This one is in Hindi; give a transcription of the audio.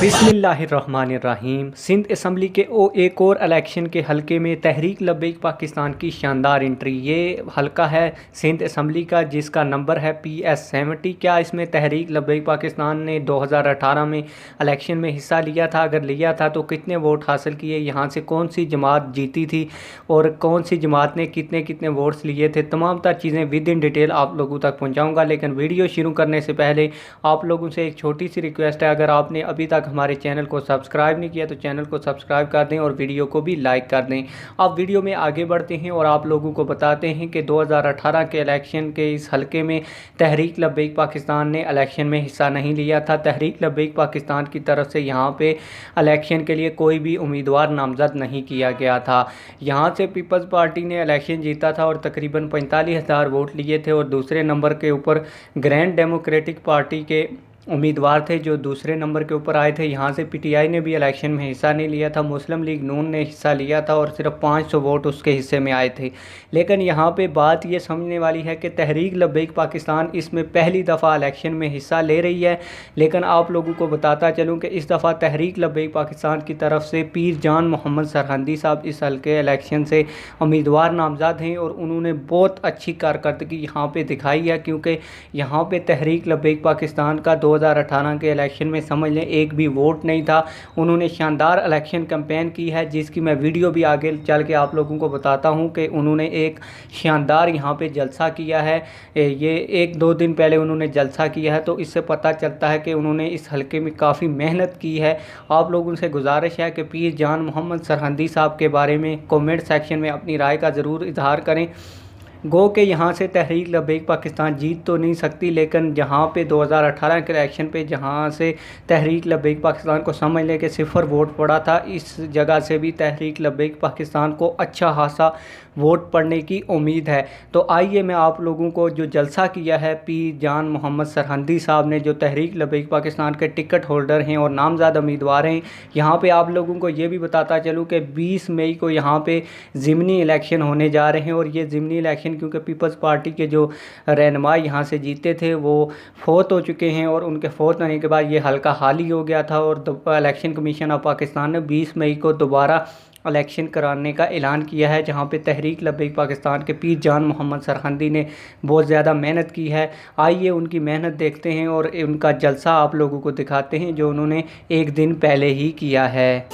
बिस्मिल्लाहिर्रहमानिर्रहीम। सिंध असम्बली के एक और इलेक्शन के हलके में तहरीक लब्बैक पाकिस्तान की शानदार एंट्री। ये हलका है सिंध असम्बली का जिसका नंबर है PS70। क्या इसमें तहरीक लब्बैक पाकिस्तान ने 2018 में इलेक्शन में हिस्सा लिया था? अगर लिया था तो कितने वोट हासिल किए, यहाँ से कौन सी जमात जीती थी और कौन सी जमात ने कितने कितने वोट्स लिए थे, तमाम तर चीज़ें विद इन डिटेल आप लोगों तक पहुँचाऊँगा। लेकिन वीडियो शुरू करने से पहले आप लोगों से एक छोटी सी रिक्वेस्ट है, अगर आपने अभी तक हमारे चैनल को सब्सक्राइब नहीं किया तो चैनल को सब्सक्राइब कर दें और वीडियो को भी लाइक कर दें। अब वीडियो में आगे बढ़ते हैं और आप लोगों को बताते हैं कि 2018 के इलेक्शन के इस हलके में तहरीक लब्बैक पाकिस्तान ने इलेक्शन में हिस्सा नहीं लिया था। तहरीक लब्बैक पाकिस्तान की तरफ से यहाँ पे इलेक्शन के लिए कोई भी उम्मीदवार नामज़द नहीं किया गया था। यहाँ से पीपल्स पार्टी ने इलेक्शन जीता था और तकरीबन 45,000 वोट लिए थे और दूसरे नंबर के ऊपर ग्रैंड डेमोक्रेटिक पार्टी के उम्मीदवार थे जो दूसरे नंबर के ऊपर आए थे। यहाँ से PTI ने भी इलेक्शन में हिस्सा नहीं लिया था। मुस्लिम लीग नून ने हिस्सा लिया था और सिर्फ 500 वोट उसके हिस्से में आए थे। लेकिन यहाँ पे बात ये समझने वाली है कि तहरीक लब्बैक पाकिस्तान इसमें पहली दफ़ा इलेक्शन में हिस्सा ले रही है। लेकिन आप लोगों को बताता चलूँ कि इस दफ़ा तहरीक लब्बैक पाकिस्तान की तरफ से पीर जान मोहम्मद सरहंदी साहब इस हल्के इलेक्शन से उम्मीदवार नामज़द हैं और उन्होंने बहुत अच्छी कारकर्दगी यहाँ पर दिखाई है, क्योंकि यहाँ पर तहरीक लब्बैक पाकिस्तान का 2018 के इलेक्शन में समझ लें एक भी वोट नहीं था। उन्होंने शानदार इलेक्शन कैंपेन की है जिसकी मैं वीडियो भी आगे चल के आप लोगों को बताता हूं कि उन्होंने एक शानदार यहां पे जलसा किया है। ये 1-2 दिन पहले उन्होंने जलसा किया है, तो इससे पता चलता है कि उन्होंने इस हलके में काफ़ी मेहनत की है। आप लोगों से गुजारिश है कि पीर जान मोहम्मद सरहंदी साहब के बारे में कमेंट सेक्शन में अपनी राय का ज़रूर इजहार करें। गो के यहाँ से तहरीक लब्बैक पाकिस्तान जीत तो नहीं सकती, लेकिन जहाँ पे 2018 के इलेक्शन पे जहाँ से तहरीक लब्बैक पाकिस्तान को समझ लें कि 0 वोट पड़ा था, इस जगह से भी तहरीक लब्बैक पाकिस्तान को अच्छा खासा वोट पड़ने की उम्मीद है। तो आइए मैं आप लोगों को जो जलसा किया है पीर जान मोहम्मद सरहंदी साहब ने, जो तहरीक लब्बैक पाकिस्तान के टिकट होल्डर हैं और नामज़द उम्मीदवार हैं, यहाँ पे आप लोगों को ये भी बताता चलूँ कि 20 मई को यहाँ पे ज़िमनी इलेक्शन होने जा रहे हैं। और ये ज़िमनी इलेक्शन क्योंकि पीपल्स पार्टी के जो रहनुमा यहाँ से जीते थे वो फोत हो चुके हैं और उनके फोत होने के बाद ये हल्का खाली हो गया था और इलेक्शन कमीशन ऑफ पाकिस्तान ने 20 मई को दोबारा इलेक्शन कराने का ऐलान किया है, जहां पे तहरीक लब्बैक पाकिस्तान के पीर जान मोहम्मद सरहंदी ने बहुत ज़्यादा मेहनत की है। आइए उनकी मेहनत देखते हैं और उनका जलसा आप लोगों को दिखाते हैं जो उन्होंने एक दिन पहले ही किया है।